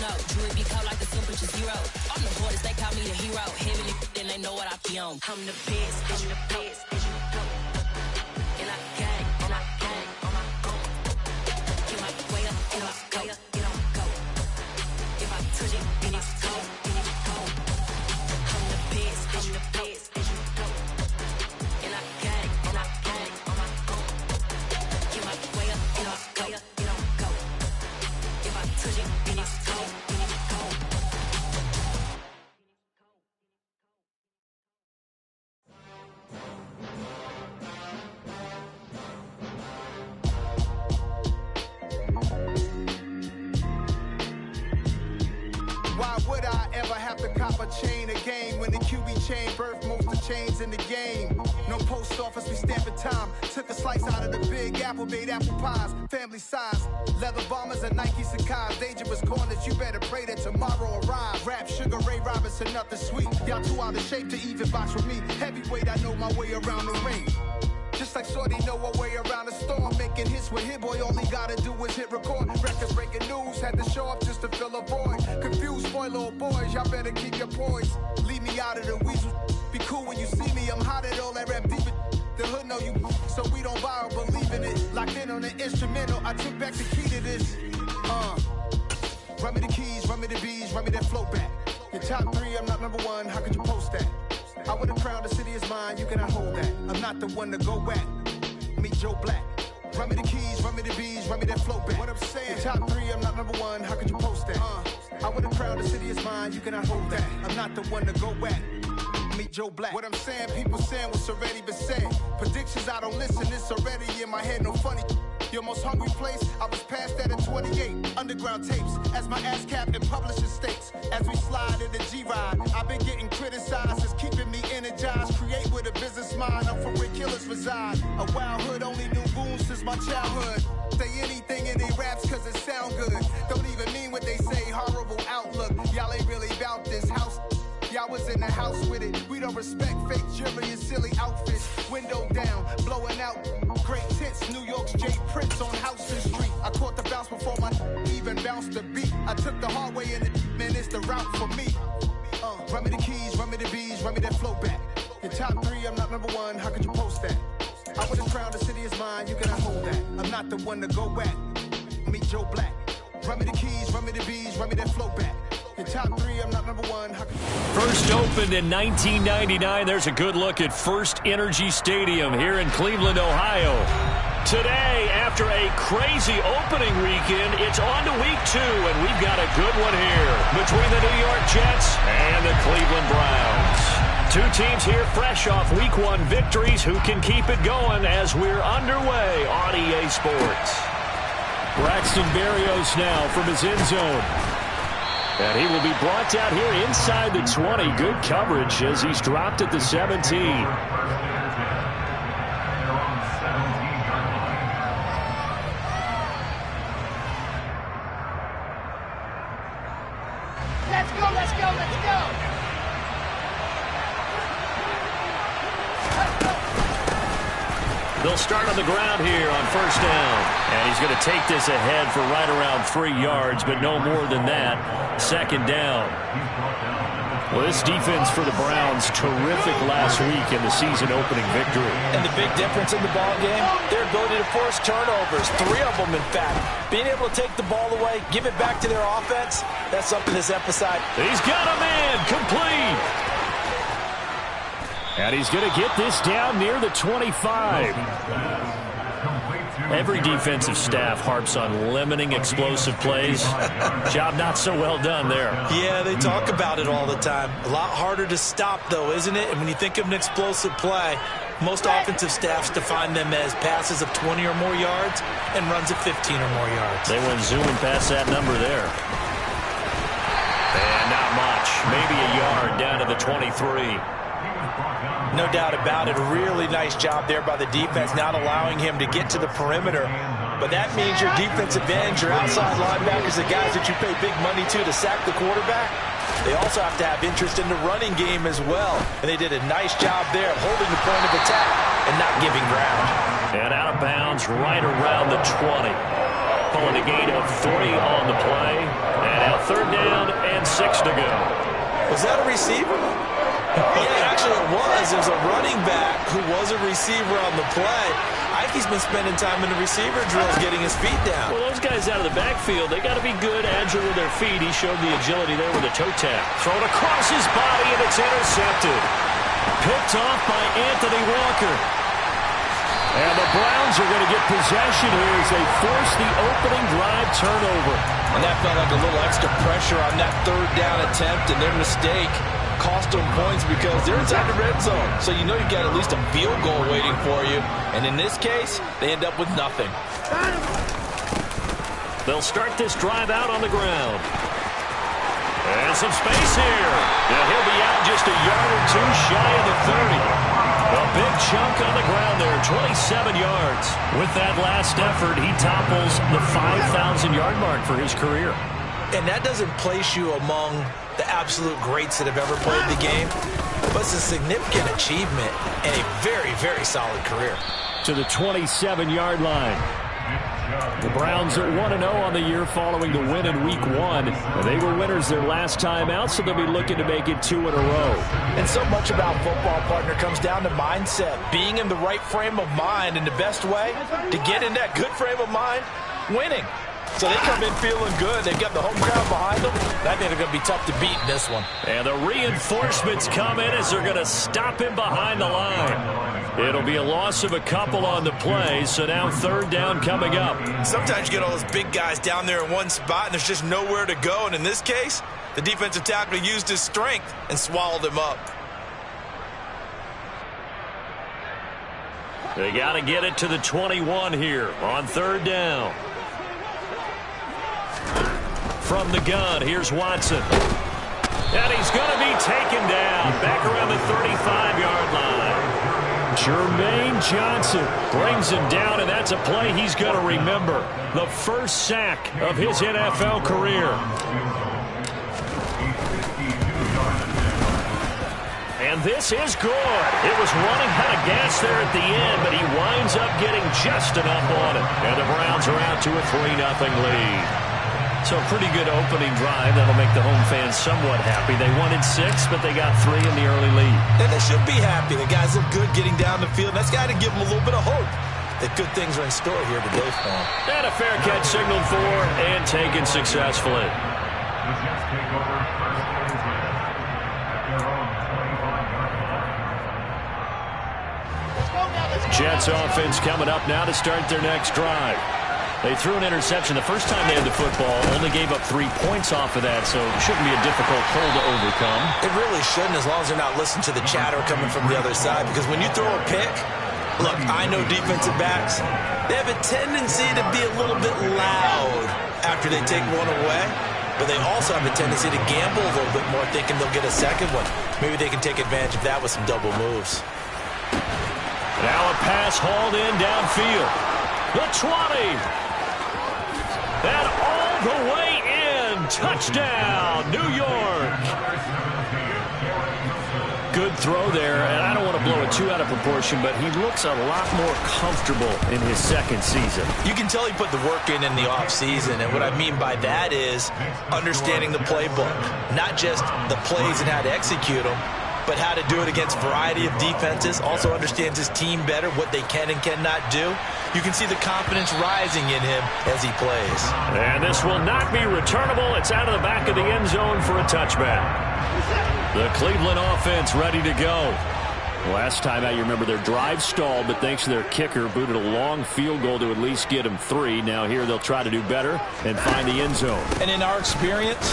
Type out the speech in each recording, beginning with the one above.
know. Jewelry be cold like the temperature 0. I'm the hardest, they call me the hero. Heavily, then they know what I be on. I'm the best, I'm the best, as you go. And I gang, on my own. Get my way up, and I go, get on go. If I touch it, then it's cold, then it's cold. I'm the best, as you go. And I gang, on my own. Get my way up, and I go, get on go. If I touch it, then it's cold, then it's cold. Why would I ever have to cop a chain again when the QB chain birthed most of chains in the game? No post office, we stamping time. Took a slice out of the big apple, made apple pies, family size. Leather bombers and Nike Sacai's. Dangerous corners, you better pray that tomorrow arrives. Rap, Sugar Ray Robinson, nothing sweet. Y'all too out of shape to even box with me. Heavyweight, I know my way around the ring. Just like Shorty know her way around the storm. Making hits with Hit Boy, all he gotta do is hit record. Records breaking news, had to show up just to fill a void. Confused, spoil little boys, y'all better keep your poise. Leave me out of the weasel. Be cool when you see me, I'm hot at all that rap deep. The hood know you, so we don't borrow, believe in it. Locked in on the instrumental, I took back the key to this. Run me the keys, run me the bees, run me that flow back. Your top 3, I'm not number 1, how could you post that? I would have crowned the city is mine, you cannot hold that. I'm not the one to go back. Meet Joe Black. Run me the keys, run me the bees, run me that flow back. What I'm saying, your top 3, I'm not number 1, how could you post that? I would have crowned the city is mine, you cannot hold that. I'm not the one to go back. Meet Joe Black. What I'm saying, people saying what's already been said. Predictions, I don't listen, it's already in my head, no funny. Your most hungry place, I was past that at 28. Underground tapes, as my ass cap in publishing states. As we slide in the G-Ride, I've been getting criticized. It's keeping me energized. Create with a business mind, I'm from where killers reside. A wild hood, only knew goons since my childhood. Say anything in they raps cause it sound good. Don't even mean what they say, horrible outlook. Y'all ain't really about this house. Y'all was in the house with it. We don't respect fake jewelry and silly outfits. Window down, blowing out. Great tits, New York's Jay Prince on Houston Street. I caught the bounce before my even bounced the beat. I took the hard way in it, man, it's the route for me. Run me the keys, run me the bees, run me that flow back. Your top 3, I'm not number 1, how could you post that? I would have crowned the city is mine, you cannot hold that. I'm not the one to go back. Meet Joe Black. Run me the keys, run me the bees, run me that flow back. Your top 3, I'm not number 1. First opened in 1999. There's a good look at First Energy Stadium here in Cleveland, Ohio. Today, after a crazy opening weekend, it's on to week 2, and we've got a good one here between the New York Jets and the Cleveland Browns. Two teams here fresh off week 1 victories. Who can keep it going as we're underway on EA Sports? Braxton Berrios now from his end zone. And he will be brought down here inside the 20. Good coverage as he's dropped at the 17. Let's go, let's go, let's go! They'll start on the ground here on first down. And he's going to take this ahead for right around 3 yards, but no more than that. Second down. Well, this defense for the Browns, terrific last week in the season opening victory. And the big difference in the ball game, their ability to force turnovers, 3 of them in fact. Being able to take the ball away, give it back to their offense, that's something that's emphasized. He's got a man, complete. And he's going to get this down near the 25. Every defensive staff harps on limiting explosive plays. Job not so well done there. Yeah, they talk about it all the time. A lot harder to stop, though, isn't it? And when you think of an explosive play, most offensive staffs define them as passes of 20 or more yards and runs of 15 or more yards. They went zooming past that number there. And not much. Maybe a yard down to the 23. No doubt about it. Really nice job there by the defense, not allowing him to get to the perimeter. But that means your defensive ends, your outside linebackers, the guys that you pay big money to sack the quarterback, they also have to have interest in the running game as well. And they did a nice job there of holding the point of attack and not giving ground. And out of bounds right around the 20. calling a gain of 3 on the play. And now 3rd down and 6 to go. Was that a receiver? Yeah, actually it was. It was a running back who was a receiver on the play. Ike's been spending time in the receiver drills getting his feet down. Well, those guys out of the backfield, they got to be good, agile with their feet. He showed the agility there with a toe tap. Thrown across his body, and it's intercepted. Picked off by Anthony Walker. And the Browns are going to get possession here as they force the opening drive turnover. And that felt like a little extra pressure on that 3rd down attempt, and their mistake cost them points because they're inside the red zone. So you know you've got at least a field goal waiting for you. And in this case, they end up with nothing. They'll start this drive out on the ground. And some space here. Now he'll be out just a yard or 2 shy of the 30. A big chunk on the ground there, 27 yards. With that last effort, he topples the 5,000-yard mark for his career. And that doesn't place you among the absolute greats that have ever played the game, but it's a significant achievement and a very, very solid career. To the 27-yard line. The Browns are 1-0 on the year following the win in Week 1. They were winners their last time out, so they'll be looking to make it 2 in a row. And so much about football, partner, comes down to mindset. Being in the right frame of mind, and the best way to get in that good frame of mind, winning. So they come in feeling good. They've got the home crowd behind them. I think they're going to be tough to beat in this one. And the reinforcements come in as they're going to stop him behind the line. It'll be a loss of a couple on the play, so now 3rd down coming up. Sometimes you get all those big guys down there in one spot, and there's just nowhere to go. And in this case, the defensive tackle used his strength and swallowed him up. They got to get it to the 21 here on 3rd down. From the gun, here's Watson. And he's going to be taken down back around the 35-yard line. Jermaine Johnson brings him down, and that's a play he's going to remember. The first sack of his NFL career. And this is good. It was running out of gas there at the end, but he winds up getting just enough on it. And the Browns are out to a 3-0 lead. So a pretty good opening drive. That'll make the home fans somewhat happy. They wanted 6, but they got 3 in the early lead. And they should be happy. The guys look good getting down the field. That's got to give them a little bit of hope that good things are in store here today for them. And a fair catch signaled for and taken successfully. Jets offense coming up now to start their next drive. They threw an interception the first time they had the football, only gave up 3 points off of that, so it shouldn't be a difficult hole to overcome. It really shouldn't, as long as they're not listening to the chatter coming from the other side, because when you throw a pick, look, I know defensive backs, they have a tendency to be a little bit loud after they take one away, but they also have a tendency to gamble a little bit more, thinking they'll get a second one. Maybe they can take advantage of that with some double moves. Now a pass hauled in downfield. The 20. And all the way in. Touchdown, New York. Good throw there, and I don't want to blow it too out of proportion, but he looks a lot more comfortable in his second season. You can tell he put the work in the offseason, and what I mean by that is understanding the playbook. Not just the plays and how to execute them, but how to do it against a variety of defenses. Also understands his team better, what they can and cannot do. You can see the confidence rising in him as he plays. And this will not be returnable. It's out of the back of the end zone for a touchback. The Cleveland offense ready to go. Last time out, you remember their drive stalled, but thanks to their kicker, booted a long field goal to at least get them 3. Now here they'll try to do better and find the end zone. And in our experience,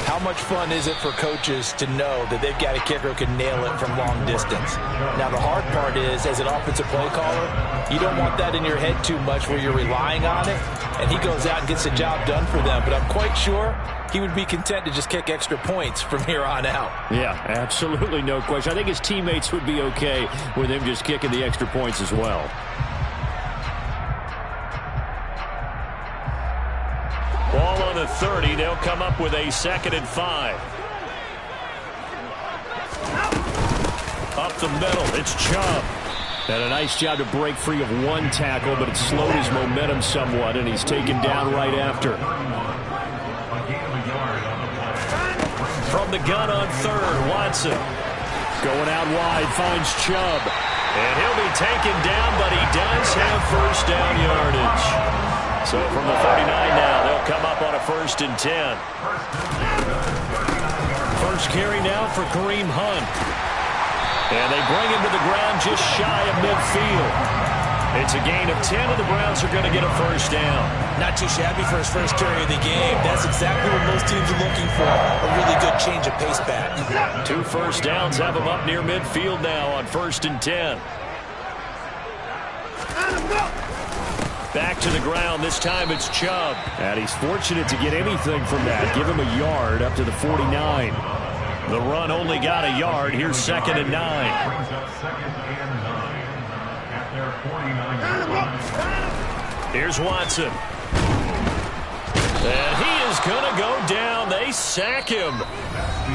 how much fun is it for coaches to know that they've got a kicker who can nail it from long distance? Now, the hard part is, as an offensive play caller, you don't want that in your head too much where you're relying on it, and he goes out and gets the job done for them. But I'm quite sure he would be content to just kick extra points from here on out. Yeah, absolutely no question. I think his teammates would be okay with him just kicking the extra points as well. Ball on the 30. They'll come up with a 2nd and 5. Up the middle. It's Chubb. And a nice job to break free of one tackle, but it slowed his momentum somewhat, and he's taken down right after. From the gun on third, Watson. Going out wide, finds Chubb. And he'll be taken down, but he does have first down yardage. So from the 39 now, they'll come up on a 1st and 10. First carry now for Kareem Hunt. And they bring him to the ground just shy of midfield. It's a gain of 10, and the Browns are going to get a first down. Not too shabby for his first carry of the game. That's exactly what most teams are looking for, a really good change of pace back. 2 first downs have him up near midfield now on 1st and 10. Back to the ground. This time it's Chubb. And he's fortunate to get anything from that. Give him a yard up to the 49. The run only got a yard. Here's 2nd and 9. Here's Watson. And he is going to go down. They sack him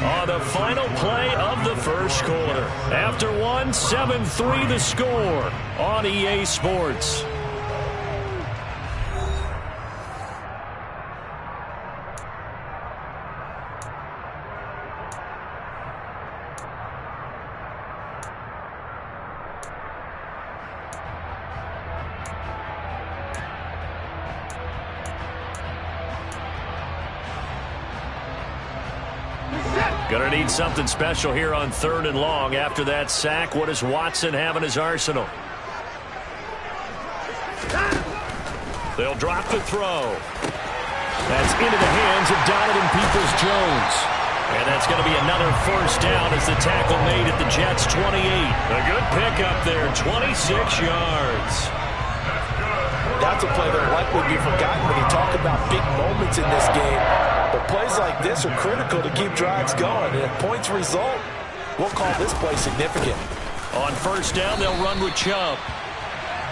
on the final play of the first quarter. After one, 7-3 the score on EA Sports. Going to need something special here on 3rd and long. After that sack, what does Watson have in his arsenal? They'll drop the throw. That's into the hands of Donovan Peoples-Jones. And that's going to be another first down as the tackle made at the Jets' 28. A good pickup there, 26 yards. That's a play that will likely be forgotten when you talk about big moments in this game. But plays like this are critical to keep drives going. And if points result, we'll call this play significant. On first down, they'll run with Chubb.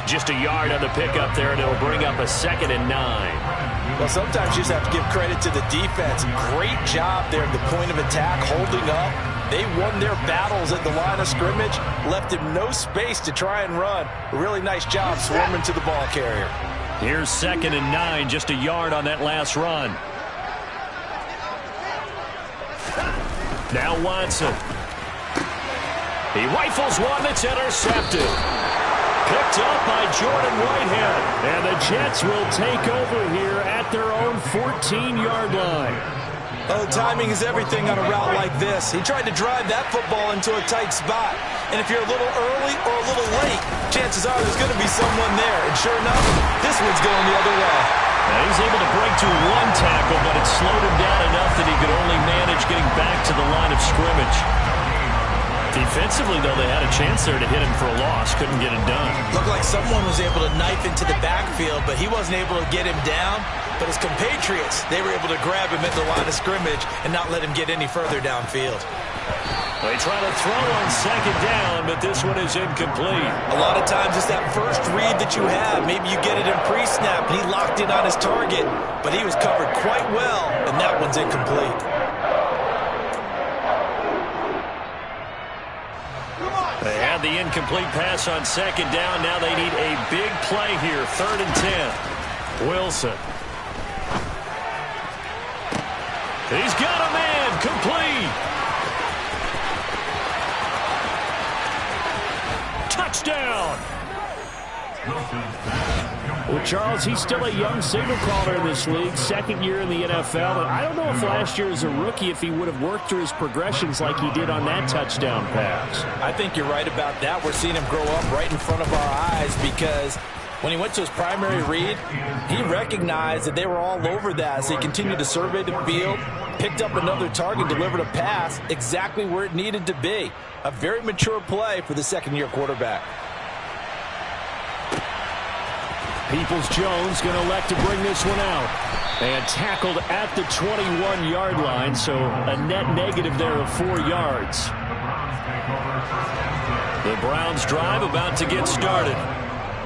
Just a yard on the pickup there, and it'll bring up a 2nd and 9. Well, sometimes you just have to give credit to the defense. Great job there at the point of attack, holding up. They won their battles at the line of scrimmage, left him no space to try and run. A really nice job swarming to the ball carrier. Here's 2nd and 9, just a yard on that last run. Now Watson. He rifles one that's intercepted. Picked up by Jordan Whitehead. And the Jets will take over here at their own 14-yard line. Oh, timing is everything on a route like this. He tried to drive that football into a tight spot. And if you're a little early or a little late, chances are there's going to be someone there. And sure enough, this one's going the other way. Now he's able to break to one tackle, but it slowed him down enough that he could only manage getting back to the line of scrimmage. Defensively, though, they had a chance there to hit him for a loss. Couldn't get it done. Looked like someone was able to knife into the backfield, but he wasn't able to get him down. But his compatriots, they were able to grab him at the line of scrimmage and not let him get any further downfield. They try to throw on 2nd down, but this one is incomplete. A lot of times it's that first read that you have. Maybe you get it in pre-snap, and he locked in on his target. But he was covered quite well, and that one's incomplete. They had the incomplete pass on 2nd down. Now they need a big play here. 3rd and 10. Wilson. He's got a man. Complete. Touchdown. Well, Charles, he's still a young signal caller in this league, 2nd year in the NFL. But I don't know if last year as a rookie, if he would have worked through his progressions like he did on that touchdown pass. I think you're right about that. We're seeing him grow up right in front of our eyes because when he went to his primary read, he recognized that they were all over that. So he continued to survey the field, picked up another target, delivered a pass exactly where it needed to be. A very mature play for the 2nd-year quarterback. Peoples-Jones going to elect to bring this one out. And tackled at the 21-yard line, so a net negative there of 4 yards. The Browns drive about to get started.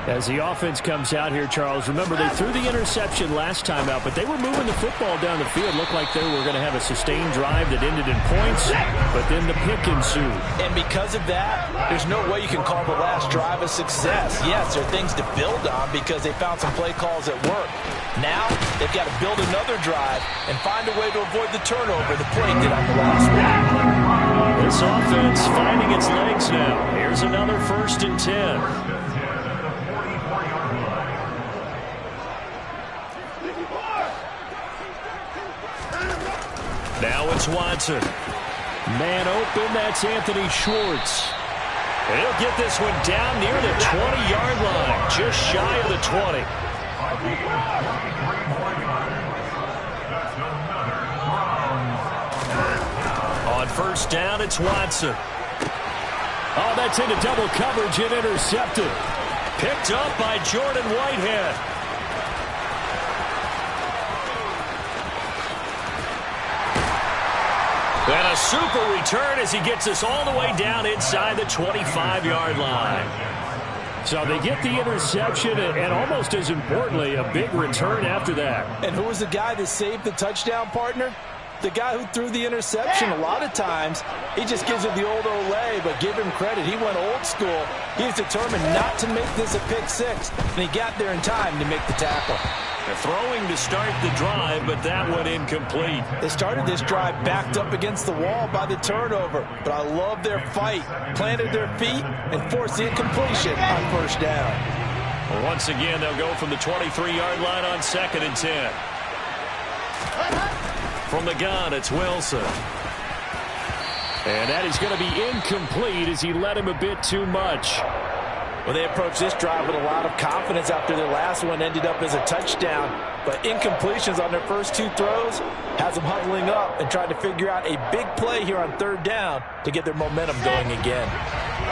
As the offense comes out here, Charles, remember they threw the interception last time out, but they were moving the football down the field. Looked like they were going to have a sustained drive that ended in points, but then the pick ensued. And because of that, there's no way you can call the last drive a success. Yes, there are things to build on because they found some play calls that work. Now, they've got to build another drive and find a way to avoid the turnover the play did on the last one. This offense finding its legs now. Here's another 1st and 10. Now it's Watson. Man open, that's Anthony Schwartz. And he'll get this one down near the 20-yard line, just shy of the 20. On 1st down, it's Watson. Oh, that's into double coverage and intercepted. Picked up by Jordan Whitehead. And a super return as he gets us all the way down inside the 25-yard line. So they get the interception and almost as importantly, a big return after that. And who was the guy that saved the touchdown, partner? The guy who threw the interception. A lot of times, he just gives it the old Olay, but give him credit. He went old school. He was determined not to make this a pick six, and he got there in time to make the tackle. They're throwing to start the drive, but that one incomplete. They started this drive backed up against the wall by the turnover, but I love their fight. Planted their feet and forced the incompletion on 1st down. Well, once again, they'll go from the 23-yard line on 2nd and 10. From the gun, it's Wilson. And that is going to be incomplete as he led him a bit too much. Well, they approached this drive with a lot of confidence after their last one ended up as a touchdown. But incompletions on their first 2 throws has them huddling up and trying to figure out a big play here on 3rd down to get their momentum going again.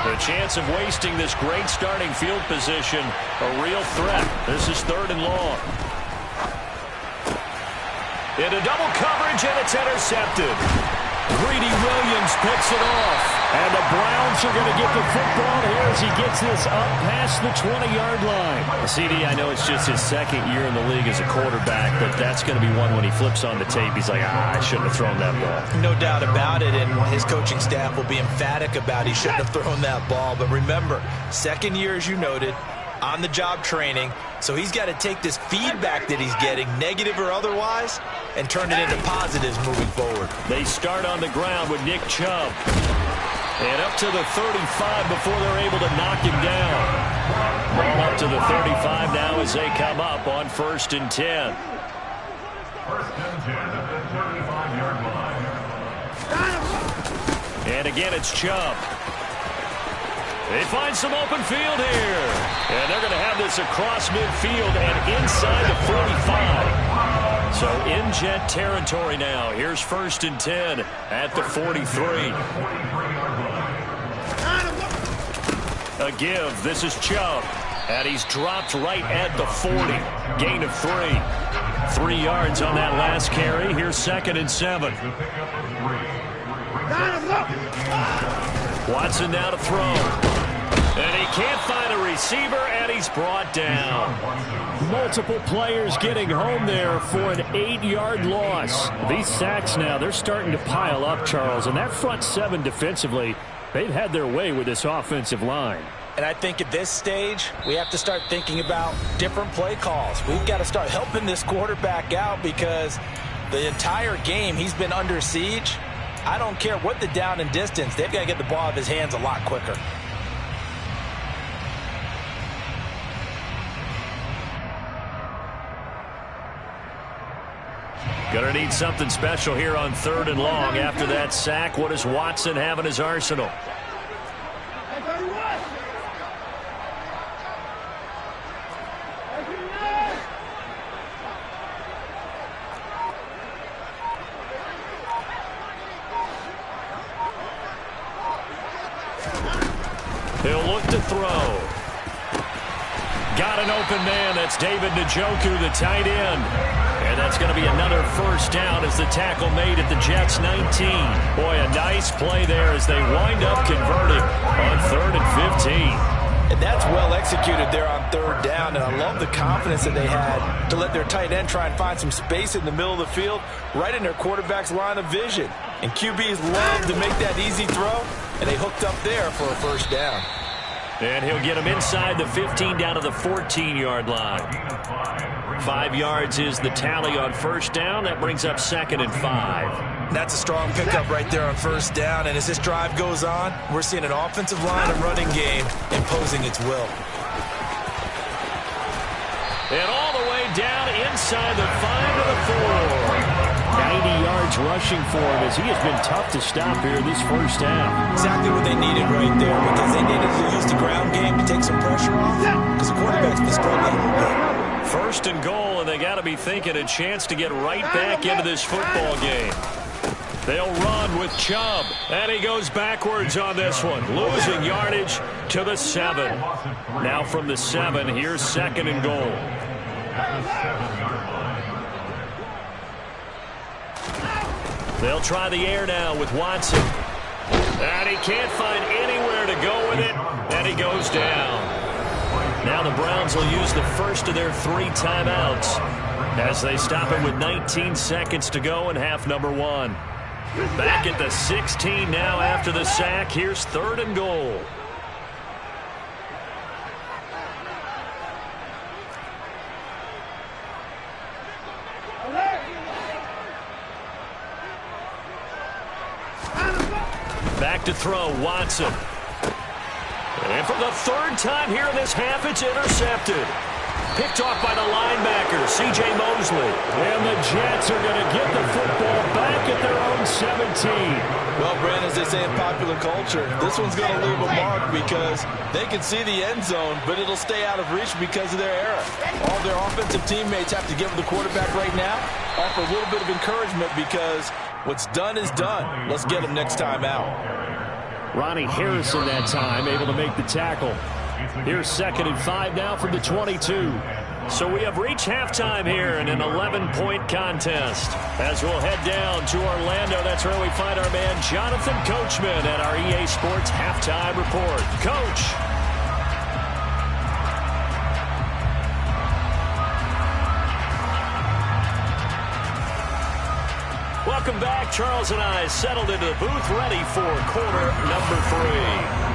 The chance of wasting this great starting field position, a real threat. This is 3rd and long. Into double coverage, and it's intercepted. Greedy Williams picks it off. And the Browns are going to get the football here as he gets this up past the 20-yard line. CD, I know it's just his 2nd year in the league as a quarterback, but that's going to be one when he flips on the tape. He's like, I shouldn't have thrown that ball. No doubt about it, and his coaching staff will be emphatic about he shouldn't have thrown that ball. But remember, 2nd year, as you noted, on-the-job training, so he's got to take this feedback that he's getting, negative or otherwise, and turn it into positives moving forward. They start on the ground with Nick Chubb. And up to the 35 before they're able to knock him down. Ball up to the 35 now as they come up on 1st and 10. 1st and 10 at the 35-yard line. And again, it's Chubb. They find some open field here. And they're going to have this across midfield and inside the 45. So in jet territory now. Here's 1st and 10 at the 43. A give. This is Chubb. And he's dropped right at the 40. Gain of 3. 3 yards on that last carry. Here's 2nd and 7. Watson now to throw. And he can't find a receiver, and he's brought down. Multiple players getting home there for an 8-yard loss. These sacks now, they're starting to pile up, Charles. And that front 7 defensively, they've had their way with this offensive line. And I think at this stage, we have to start thinking about different play calls. We've got to start helping this quarterback out because the entire game he's been under siege. I don't care what the down and distance. They've got to get the ball out of his hands a lot quicker. Gonna need something special here on 3rd and long. After that sack, what does Watson have in his arsenal? He'll look to throw. Got an open man. That's David Njoku, the tight end. And that's going to be another 1st down as the tackle made at the Jets 19. Boy, a nice play there as they wind up converting on 3rd and 15. And that's well executed there on third down, and I love the confidence that they had to let their tight end try and find some space in the middle of the field, right in their quarterback's line of vision. And QBs love to make that easy throw, and they hooked up there for a first down. And he'll get him inside the 15 down to the 14-yard line. 5 yards is the tally on first down. That brings up 2nd and 5. That's a strong pickup right there on first down. And as this drive goes on, we're seeing an offensive line and running game imposing its will. And all the way down inside the 5 to the 4. 90 yards rushing for him as he has been tough to stop here this first half. Exactly what they needed right there, because they needed to use the ground game to take some pressure off, because the quarterback's been struggling a little bit. First and goal, and they got to be thinking a chance to get right back into this football game. They'll run with Chubb, and he goes backwards on this one, losing yardage to the 7. Now from the 7, here's 2nd and goal. They'll try the air now with Watson. And he can't find anywhere to go with it, and he goes down. Now the Browns will use the first of their 3 timeouts as they stop him with 19 seconds to go in half number 1. Back at the 16 now after the sack. Here's 3rd and goal. Back to throw, Watson. And for the 3rd time here in this half, it's intercepted. Picked off by the linebacker, C.J. Mosley. And the Jets are going to get the football back at their own 17. Well, Brandon, as they say in popular culture, this one's going to leave a mark because they can see the end zone, but it'll stay out of reach because of their error. All their offensive teammates have to give the quarterback right now, offer a little bit of encouragement because what's done is done. Let's get them next time out. Ronnie Harrison that time able to make the tackle. Here's 2nd and 5 now from the 22. So we have reached halftime here in an 11-point contest. As we'll head down to Orlando, that's where we find our man Jonathan Coachman at our EA Sports Halftime Report. Coach. Welcome back. Charles and I settled into the booth ready for quarter number 3.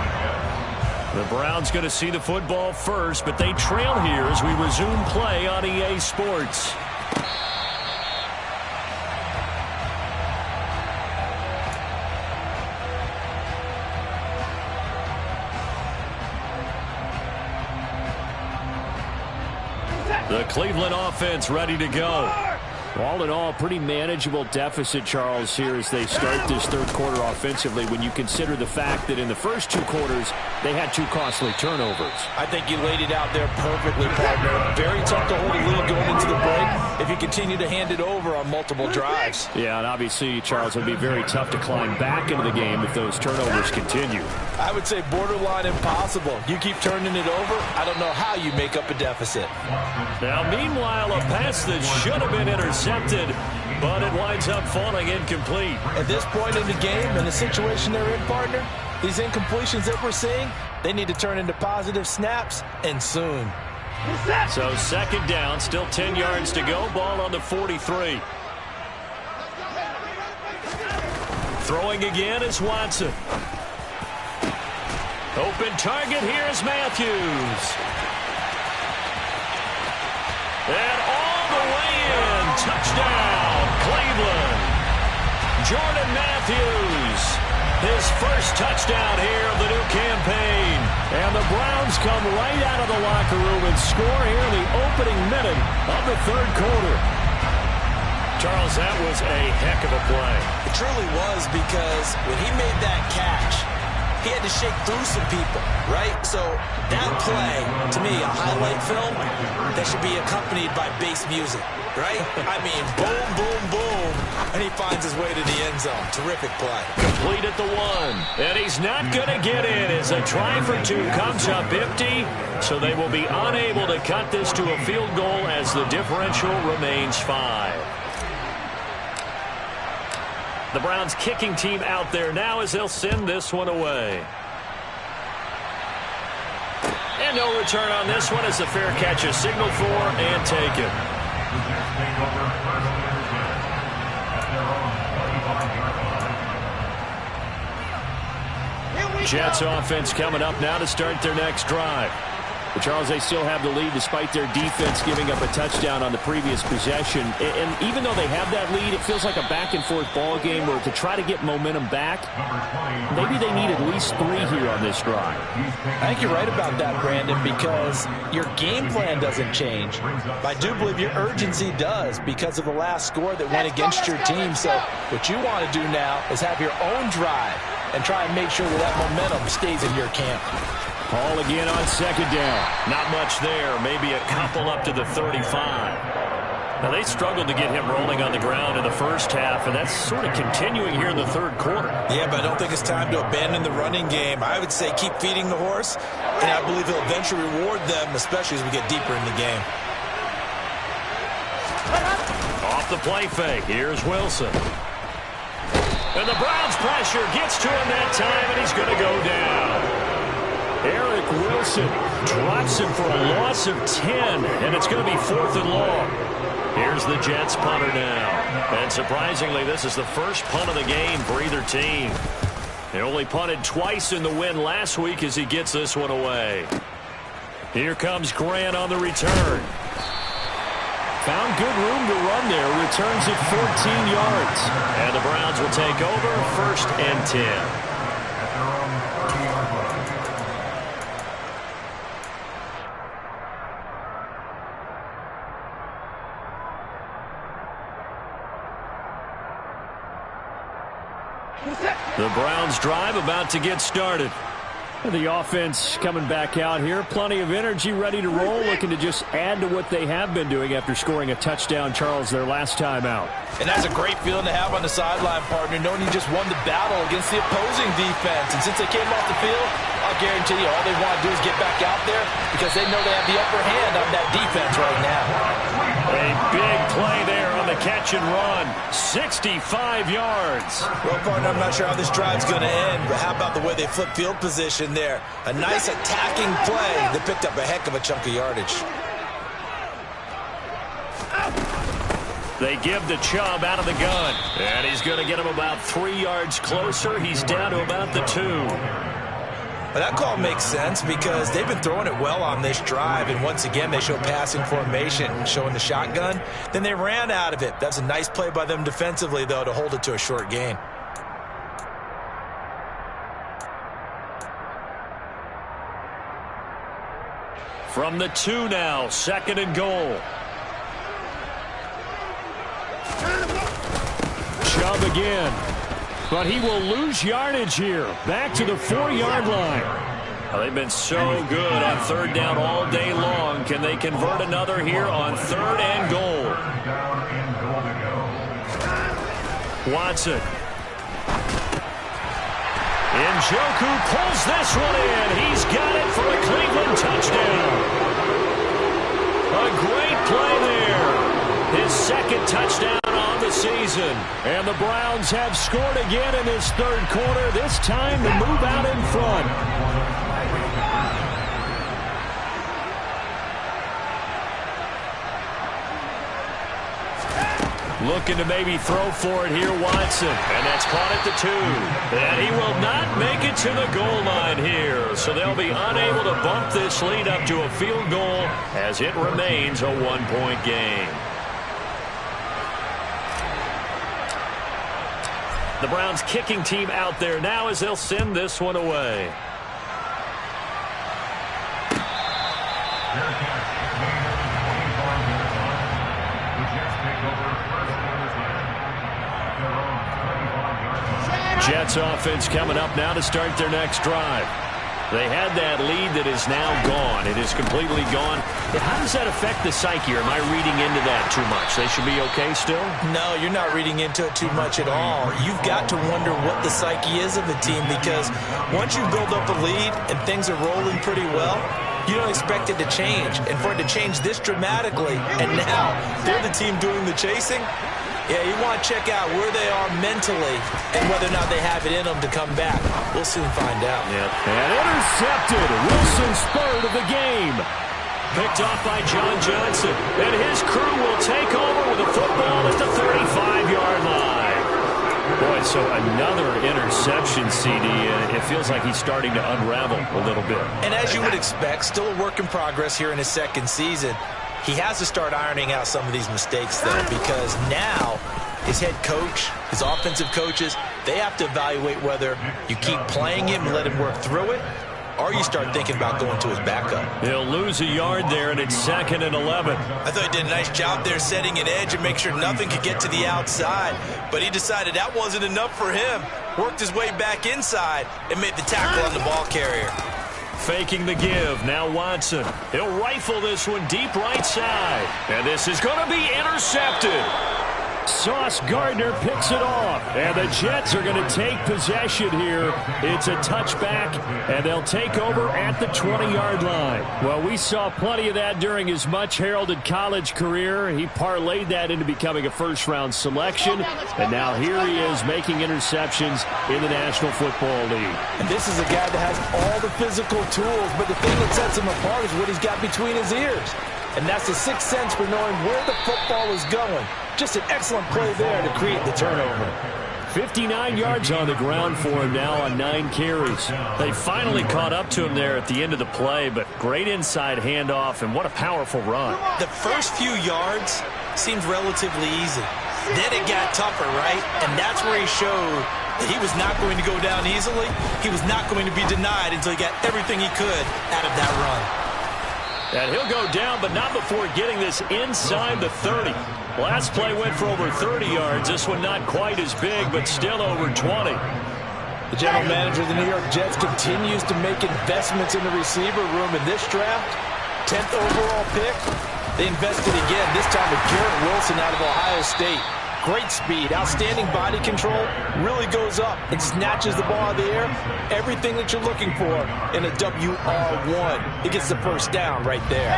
The Browns going to see the football first, but they trail here as we resume play on EA Sports. The Cleveland offense ready to go. All in all, pretty manageable deficit, Charles, here as they start this 3rd quarter offensively when you consider the fact that in the first 2 quarters, they had 2 costly turnovers. I think you laid it out there perfectly, partner. Very tough to hold a lead going into the break if you continue to hand it over on multiple drives. Yeah, and obviously, Charles, it would be very tough to climb back into the game if those turnovers continue. I would say borderline impossible. You keep turning it over, I don't know how you make up a deficit. Now, meanwhile, a pass that should have been intercepted, but it winds up falling incomplete. At this point in the game, in the situation they're in, partner, these incompletions that we're seeing, they need to turn into positive snaps, and soon. So 2nd down, still 10 yards to go, ball on the 43. Throwing again is Watson. Open target, here's Matthews. And all the way in, touchdown, Cleveland. Jordan Matthews, his first touchdown here of the new campaign. And the Browns come right out of the locker room and score here in the opening minute of the 3rd quarter. Charles, that was a heck of a play. It truly was, because when he made that catch, he had to shake through some people, right? So that play, to me, a highlight film that should be accompanied by bass music, right? I mean, boom, boom, boom, and he finds his way to the end zone. Terrific play. Complete at the 1, and he's not going to get in as a try for 2 comes up empty, so they will be unable to cut this to a field goal as the differential remains 5. The Browns kicking team out there now as they'll send this one away. And no return on this one as the fair catch is signaled for and taken. Jets offense coming up now to start their next drive. But Charles, they still have the lead despite their defense giving up a touchdown on the previous possession. And even though they have that lead, it feels like a back-and-forth ball game where to try to get momentum back, maybe they need at least 3 here on this drive. I think you're right about that, Brandon, because your game plan doesn't change. But I do believe your urgency does because of the last score that went against your team. So what you want to do now is have your own drive and try and make sure that momentum stays in your camp. Hall again on second down. Not much there. Maybe a couple up to the 35. Now, they struggled to get him rolling on the ground in the first half, and that's sort of continuing here in the third quarter. Yeah, but I don't think it's time to abandon the running game. I would say keep feeding the horse, and I believe he'll eventually reward them, especially as we get deeper in the game. Off the play fake. Here's Wilson. And the Browns' pressure gets to him that time, and he's going to go down. Eric Wilson drops him for a loss of 10, and it's going to be 4th and long. Here's the Jets punter now. And surprisingly, this is the first punt of the game for either team. They only punted twice in the win last week as he gets this one away. Here comes Grant on the return. Found good room to run there. Returns it 14 yards. And the Browns will take over 1st and 10. The Browns drive about to get started. The offense coming back out here. Plenty of energy, ready to roll, looking to just add to what they have been doing after scoring a touchdown, Charles, their last time out. And that's a great feeling to have on the sideline, partner, knowing you just won the battle against the opposing defense. And since they came off the field, I'll guarantee you all they want to do is get back out there because they know they have the upper hand on that defense right now. A big play there on the catch and run. 65 yards. Well, partner, I'm not sure how this drive's going to end, but how about the way they flip field position there? A nice attacking play that picked up a heck of a chunk of yardage. They give the Chubb out of the gun. And he's going to get him about 3 yards closer. He's down to about the 2. But that call makes sense because they've been throwing it well on this drive, and once again they show passing formation, showing the shotgun. Then they ran out of it. That's a nice play by them defensively, though, to hold it to a short gain. From the 2 now, 2nd and goal. Chubb again. But he will lose yardage here. Back to the 4-yard line. Well, they've been so good on 3rd down all day long. Can they convert another here on 3rd and goal? Watson. Njoku pulls this one in. He's got it for a Cleveland touchdown. A great play there. His 2nd touchdown on the season. And the Browns have scored again in this 3rd quarter. This time to move out in front. Looking to maybe throw for it here, Watson. And that's caught at the 2. And he will not make it to the goal line here. So they'll be unable to bump this lead up to a field goal as it remains a 1-point game. The Browns kicking team out there now as they'll send this one away. Jets offense coming up now to start their next drive. They had that lead that is now gone. It is completely gone. How does that affect the psyche? Or am I reading into that too much? They should be okay still? No, you're not reading into it too much at all. You've got to wonder what the psyche is of the team because once you build up a lead and things are rolling pretty well, You don't expect it to change. And for it to change this dramatically, and now they're the team doing the chasing, yeah, you want to check out where they are mentally and whether or not they have it in them to come back. We'll soon find out. Yep. And intercepted. Wilson's third of the game. Picked off by John Johnson. And his crew will take over with a football at the 35-yard line. Boy, so another interception, CD. It feels like he's starting to unravel a little bit. And as you would expect, still a work in progress here in his second season. He has to start ironing out some of these mistakes, though, because now his head coach, his offensive coaches, they have to evaluate whether you keep playing him and let him work through it, or you start thinking about going to his backup. He'll lose a yard there, and it's 2nd and 11. I thought he did a nice job there setting an edge and make sure nothing could get to the outside. But he decided that wasn't enough for him. Worked his way back inside and made the tackle on the ball carrier. Faking the give. Now Watson. He'll rifle this one deep right side. And this is going to be intercepted. Sauce Gardner picks it off. And the Jets are going to take possession here. It's a touchback, and they'll take over at the 20-yard line. Well, we saw plenty of that during his much-heralded college career. He parlayed that into becoming a first-round selection. And now here he is making interceptions in the National Football League. And this is a guy that has all the physical tools, but the thing that sets him apart is what he's got between his ears. And that's the sixth sense for knowing where the football is going. Just an excellent play there to create the turnover. 59 yards on the ground for him now on 9 carries. They finally caught up to him there at the end of the play, but great inside handoff, and what a powerful run. The first few yards seemed relatively easy. Then it got tougher, right? And that's where he showed that he was not going to go down easily. He was not going to be denied until he got everything he could out of that run. And he'll go down, but not before getting this inside the 30. Last play went for over 30 yards. This one not quite as big, but still over 20. The general manager of the New York Jets continues to make investments in the receiver room in this draft. 10th overall pick. They invested again, this time with Garrett Wilson out of Ohio State. Great speed, outstanding body control, really goes up and snatches the ball out of the air. Everything that you're looking for in a WR1. It gets the first down right there.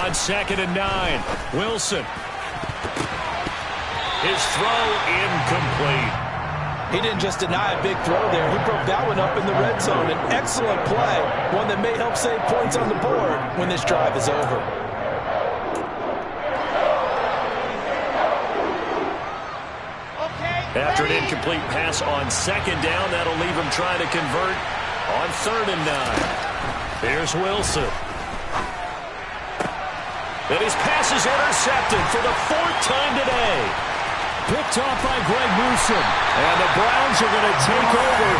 On 2nd and 9, Wilson. His throw incomplete. He didn't just deny a big throw there. He broke that one up in the red zone. An excellent play, one that may help save points on the board when this drive is over. After an incomplete pass on 2nd down, that'll leave him trying to convert on 3rd and 9. Here's Wilson. And his pass is intercepted for the 4th time today. Picked off by Greg Newsome. And the Browns are going to take over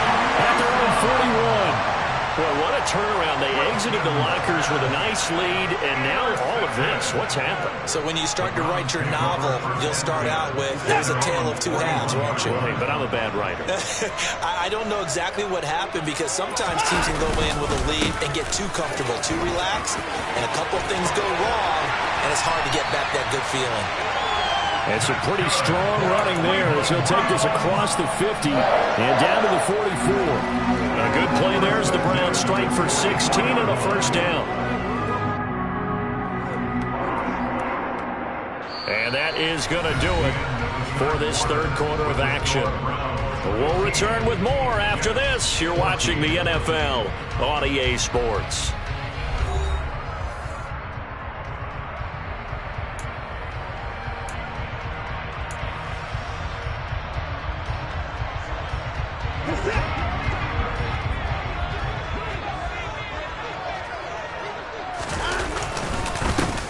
at their own 41. Well, what a turnaround. They exited the lockers with a nice lead, and now all of this. What's happened? So when you start to write your novel, you'll start out with, there's a tale of two halves, won't you? Right, but I'm a bad writer. I don't know exactly what happened, because sometimes teams can go in with a lead and get too comfortable, too relaxed, and a couple things go wrong, and it's hard to get back that good feeling. It's a pretty strong running there as he'll take this across the 50 and down to the 44. A good play there as the Browns strike for 16 and a first down. And that is going to do it for this third quarter of action. We'll return with more after this. You're watching the NFL on EA Sports.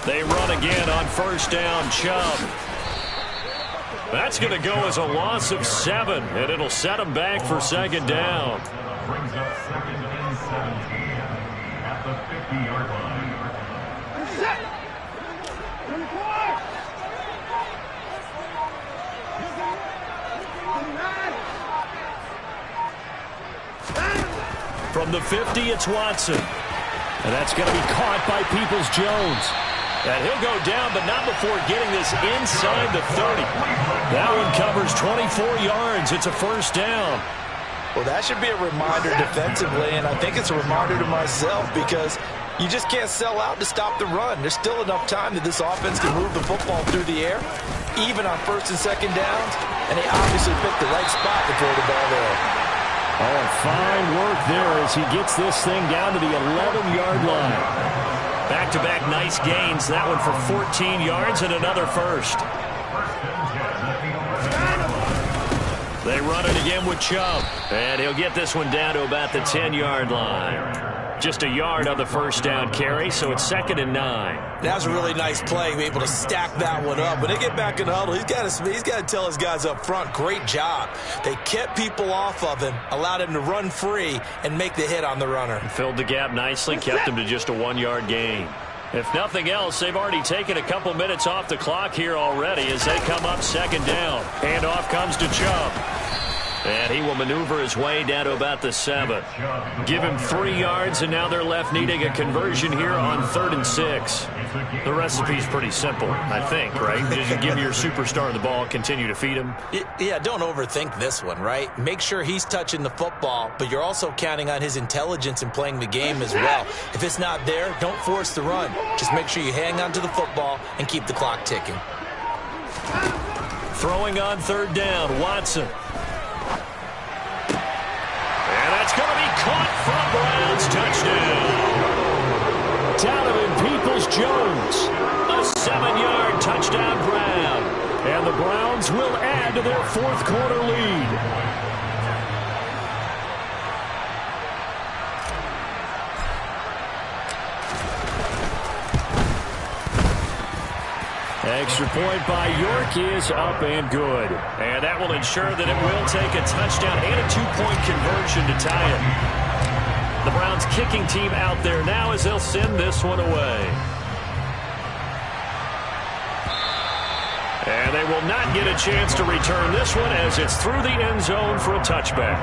They run again on first down, Chubb. That's going to go as a loss of 7, and it'll set them back for 2nd down. Brings up 2nd and 17 at the 50-yard line. From the 50, it's Watson. And that's going to be caught by Peoples-Jones. And he'll go down, but not before getting this inside the 30. That one covers 24 yards. It's a first down. Well, that should be a reminder defensively, and I think it's a reminder to myself because you just can't sell out to stop the run. There's still enough time that this offense can move the football through the air, even on first and second downs, and they obviously picked the right spot to throw the ball there. Oh, fine work there as he gets this thing down to the 11-yard line. Back-to-back nice gains. That one for 14 yards and another first. They run it again with Chubb, and he'll get this one down to about the 10-yard line. Just a yard on the first down carry, so it's 2nd and 9. That was a really nice play, be able to stack that one up. When they get back in the huddle, he's got to tell his guys up front, great job. They kept people off of him, allowed him to run free, and make the hit on the runner. Filled the gap nicely, kept him to just a 1-yard gain. If nothing else, they've already taken a couple minutes off the clock here already as they come up 2nd down. Handoff comes to Chubb. And he will maneuver his way down to about the 7. Give him 3 yards, and now they're left needing a conversion here on 3rd and 6. The recipe's pretty simple, I think, right? Just give your superstar the ball, continue to feed him. Yeah, don't overthink this one, right? Make sure he's touching the football, but you're also counting on his intelligence in playing the game as well. If it's not there, don't force the run. Just make sure you hang on to the football and keep the clock ticking. Throwing on 3rd down, Watson. And that's going to be caught from Browns. Touchdown. Donovan Peoples-Jones. A 7-yard touchdown Brown. And the Browns will add to their 4th quarter lead. Extra point by York is up and good. And that will ensure that it will take a touchdown and a 2-point conversion to tie it. The Browns kicking team out there now as they'll send this one away. And they will not get a chance to return this one as it's through the end zone for a touchback.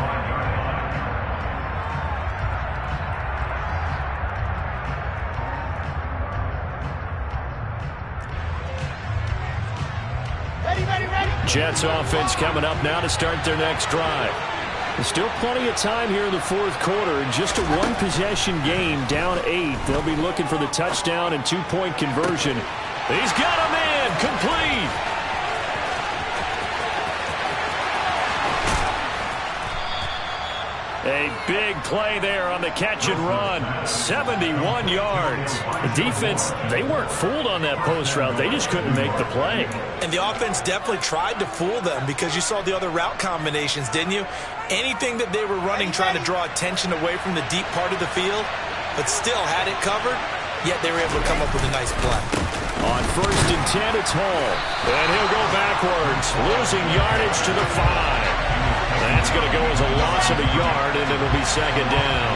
Jets offense coming up now to start their next drive. There's still plenty of time here in the 4th quarter. Just a 1-possession game, down 8. They'll be looking for the touchdown and 2-point conversion. He's got a man, complete. A big play there on the catch and run. 71 yards. The defense, they weren't fooled on that post route. They just couldn't make the play. And the offense definitely tried to fool them because you saw the other route combinations, didn't you? Anything that they were running trying to draw attention away from the deep part of the field, but still had it covered, yet they were able to come up with a nice play. On 1st and 10, it's Hall. And he'll go backwards, losing yardage to the 5. That's going to go as a loss of a yard, and it'll be 2nd down.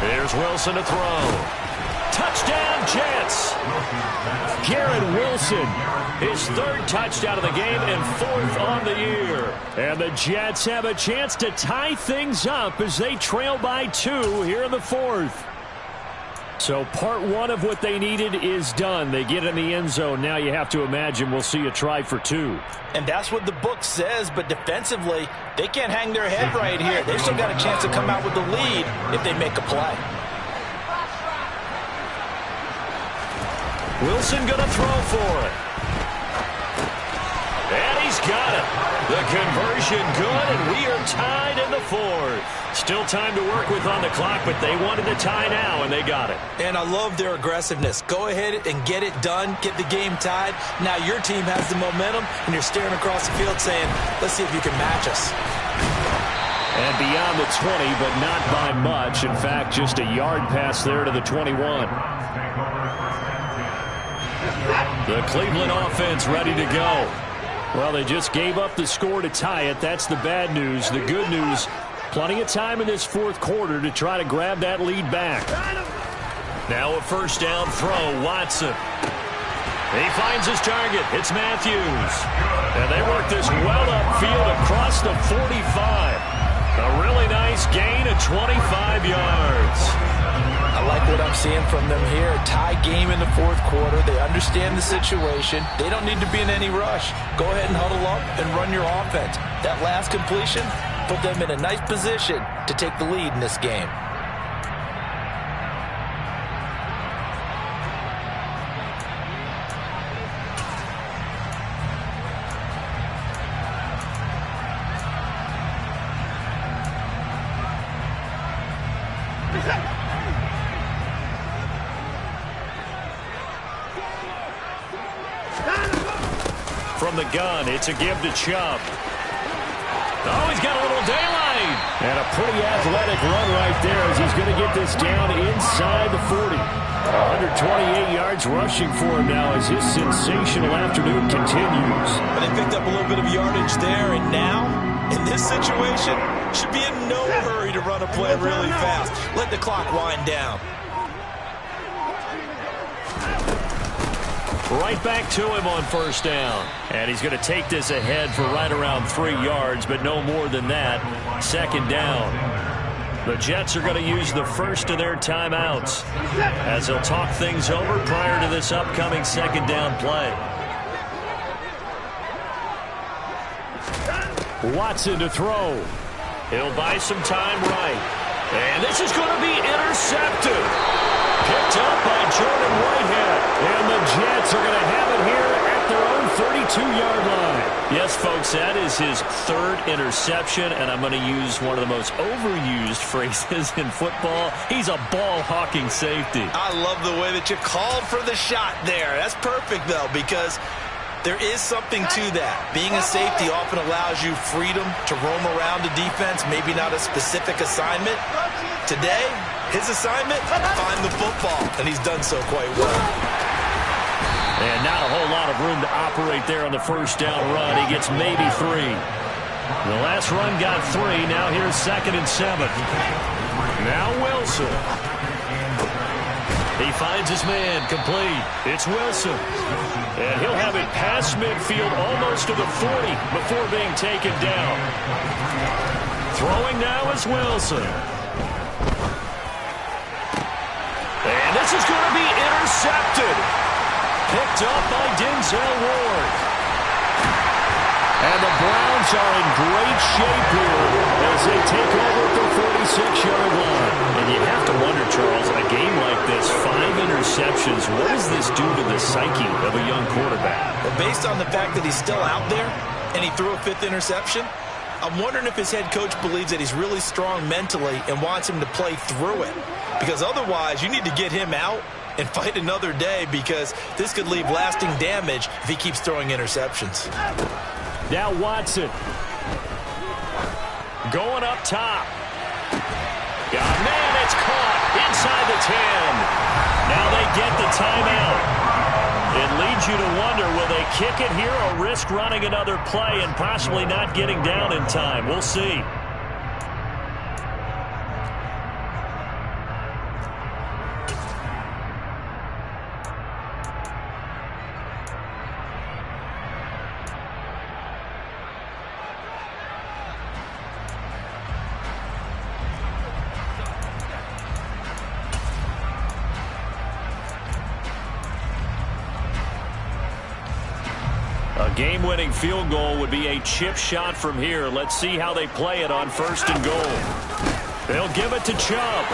Here's Wilson to throw. Touchdown, Jets. Garrett Wilson, his 3rd touchdown of the game and 4th on the year. And the Jets have a chance to tie things up as they trail by 2 here in the 4th. So part 1 of what they needed is done. They get in the end zone. Now you have to imagine we'll see a try for 2. And that's what the book says, but defensively, they can't hang their head right here. They've still got a chance to come out with the lead if they make a play. Wilson going to throw for it. And he's got it. The conversion good, and we are tied in the 4th. Still time to work with on the clock, but they wanted the tie now, and they got it. And I love their aggressiveness. Go ahead and get it done, get the game tied. Now your team has the momentum, and you're staring across the field saying, let's see if you can match us. And beyond the 20, but not by much. In fact, just a yard pass there to the 21. The Cleveland offense ready to go. Well, they just gave up the score to tie it. That's the bad news. The good news, plenty of time in this 4th quarter to try to grab that lead back. Now a 1st down throw, Watson. He finds his target. It's Matthews. And they work this well upfield across the 45. A really nice gain of 25 yards. I like what I'm seeing from them here. Tie game in the fourth quarter. They understand the situation. They don't need to be in any rush. Go ahead and huddle up and run your offense. That last completion put them in a nice position to take the lead in this game. From the gun, it's a give to Chubb. Oh, he's got a little daylight. And a pretty athletic run right there as he's going to get this down inside the 40. 128 yards rushing for him now as his sensational afternoon continues. But they picked up a little bit of yardage there, and now, in this situation, should be in no hurry to run a play really fast. Let the clock wind down. Right back to him on first down. And he's going to take this ahead for right around 3 yards, but no more than that. Second down. The Jets are going to use the first of their timeouts as they'll talk things over prior to this upcoming second down play. Watson to throw. He'll buy some time right. And this is going to be intercepted. Picked up by Jordan Whitehead. And the Jets are going to have it here at their own 32-yard line. Yes, folks, that is his third interception, and I'm going to use one of the most overused phrases in football. He's a ball-hawking safety. I love the way that you called for the shot there. That's perfect, though, because there is something to that. Being a safety often allows you freedom to roam around the defense, maybe not a specific assignment. Today, his assignment, find the football, and he's done so quite well. And not a whole lot of room to operate there on the first down run. He gets maybe 3. The last run got 3. Now here's 2nd and 7. Now Wilson. He finds his man complete. It's Wilson. And he'll have it past midfield almost to the 40 before being taken down. Throwing now is Wilson. And this is going to be intercepted. Picked up by Denzel Ward. And the Browns are in great shape here as they take over at the 46-yard line. And you have to wonder, Charles, a game like this, 5 interceptions, what does this do to the psyche of a young quarterback? Well, based on the fact that he's still out there and he threw a 5th interception, I'm wondering if his head coach believes that he's really strong mentally and wants him to play through it. Because otherwise, you need to get him out and fight another day, because this could leave lasting damage if he keeps throwing interceptions. Now Watson. Going up top. Man, it's caught inside the 10. Now they get the timeout. It leads you to wonder, will they kick it here or risk running another play and possibly not getting down in time? We'll see. A game-winning field goal would be a chip shot from here. Let's see how they play it on 1st and goal. They'll give it to Chubb.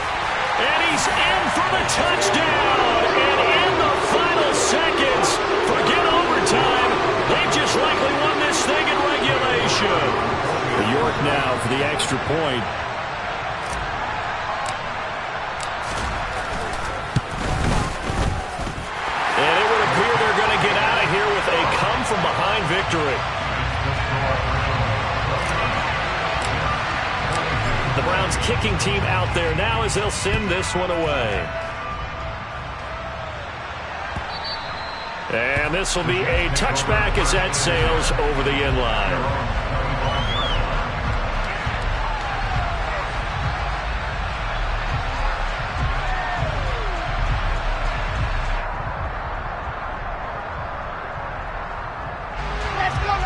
And he's in for the touchdown. And in the final seconds, forget overtime. They've just likely won this thing in regulation. York now for the extra point. And it would appear they're going to get out of here with a come-from-behind victory. The Browns kicking team out there now as they'll send this one away. And this will be a touchback as that sails over the end line.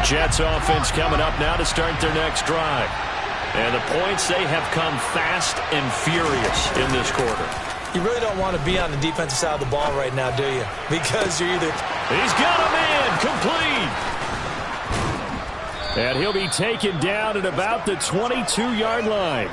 Jets offense coming up now to start their next drive. And the points, they have come fast and furious in this quarter. You really don't want to be on the defensive side of the ball right now, do you? Because you're either... He's got a man complete. And he'll be taken down at about the 22-yard line.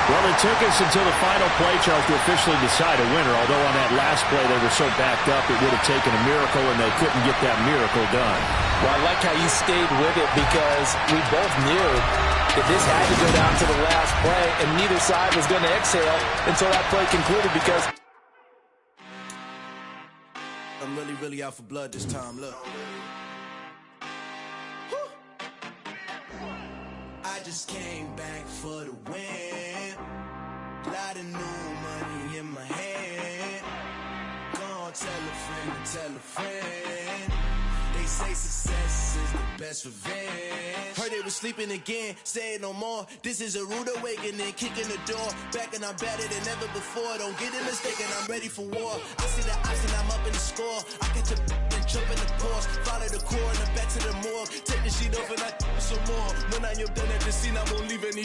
Well, it took us until the final play, Charles, to officially decide a winner. Although on that last play they were so backed up it would have taken a miracle, and they couldn't get that miracle done. Well, I like how you stayed with it because we both knew that this had to go down to the last play, and neither side was going to exhale until that play concluded because... I'm really out for blood this time, look. I just came back for the win. Lot of new money in my hand. Gonna tell a friend to tell a friend. They say success is the best revenge. Heard they was sleeping again, say it no more. This is a rude awakening, kicking the door. Back and I'm better than ever before. Don't get it mistaken, I'm ready for war. I see the option, I'm up in the score. I catch a and jump in the course. Follow the core and the back to the morgue. Take the sheet off and I some more. When I am done at the scene, I won't leave any